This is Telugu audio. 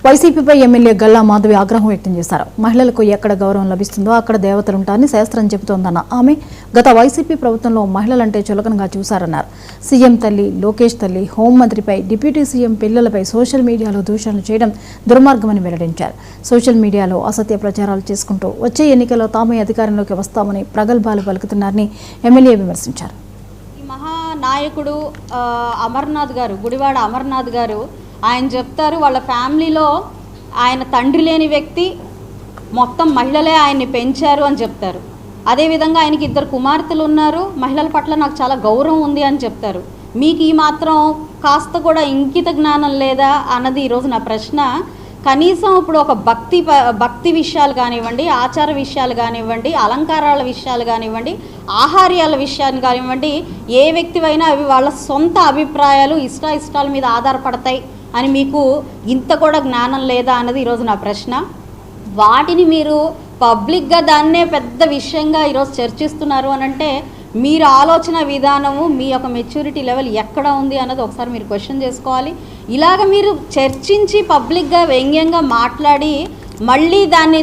వైసీపీపై ఎమ్మెల్యే గల్లా మాధవి ఆగ్రహం వ్యక్తం చేశారు. మహిళలకు ఎక్కడ గౌరవం లభిస్తుందో అక్కడ దేవతలుంటారని శాస్త్రం చెబుతోందన్న ఆమె గత వైసీపీ ప్రభుత్వంలో మహిళలంటే చులకనగా చూశారన్నారు. సీఎం తల్లి, లోకేష్ తల్లి, హోంమంత్రిపై, డిప్యూటీ సీఎం పిల్లలపై సోషల్ మీడియాలో దూషణలు చేయడం దుర్మార్గమని వెల్లడించారు. సోషల్ మీడియాలో అసత్య ప్రచారాలు చేసుకుంటూ వచ్చే ఎన్నికల్లో తామే అధికారంలోకి వస్తామని ప్రగల్భాలు పలుకుతున్నారని ఎమ్మెల్యే విమర్శించారు. మహానాయకుడు అమర్నాథ్ గారు, గుడివాడ అమర్నాథ్ గారు ఆయన చెప్తారు, వాళ్ళ ఫ్యామిలీలో ఆయన తండ్రి లేని వ్యక్తి, మొత్తం మహిళలే ఆయన్ని పెంచారు అని చెప్తారు. అదేవిధంగా ఆయనకి 2 కుమార్తెలు ఉన్నారు, మహిళల పట్ల నాకు చాలా గౌరవం ఉంది అని చెప్తారు. మీకు ఈ మాత్రం కాస్త కూడా ఇంకిత జ్ఞానం లేదా అన్నది ఈరోజు నా ప్రశ్న. కనీసం ఇప్పుడు ఒక భక్తి విషయాలు కానివ్వండి, ఆచార విషయాలు కానివ్వండి, అలంకారాల విషయాలు కానివ్వండి, ఆహార్యాల విషయాన్ని కానివ్వండి, ఏ వ్యక్తివైనా అవి వాళ్ళ సొంత అభిప్రాయాలు, ఇష్టాల మీద ఆధారపడతాయి అని మీకు ఇంత కూడా జ్ఞానం లేదా అన్నది ఈరోజు నా ప్రశ్న. వాటిని మీరు పబ్లిక్గా దాన్నే పెద్ద విషయంగా ఈరోజు చర్చిస్తున్నారు అని అంటే మీరు ఆలోచన విధానము, మీ యొక్క మెచ్యూరిటీ లెవెల్ ఎక్కడ ఉంది అన్నది ఒకసారి మీరు క్వశ్చన్ చేసుకోవాలి. ఇలాగ మీరు చర్చించి పబ్లిక్గా వ్యంగ్యంగా మాట్లాడి మళ్ళీ దాన్ని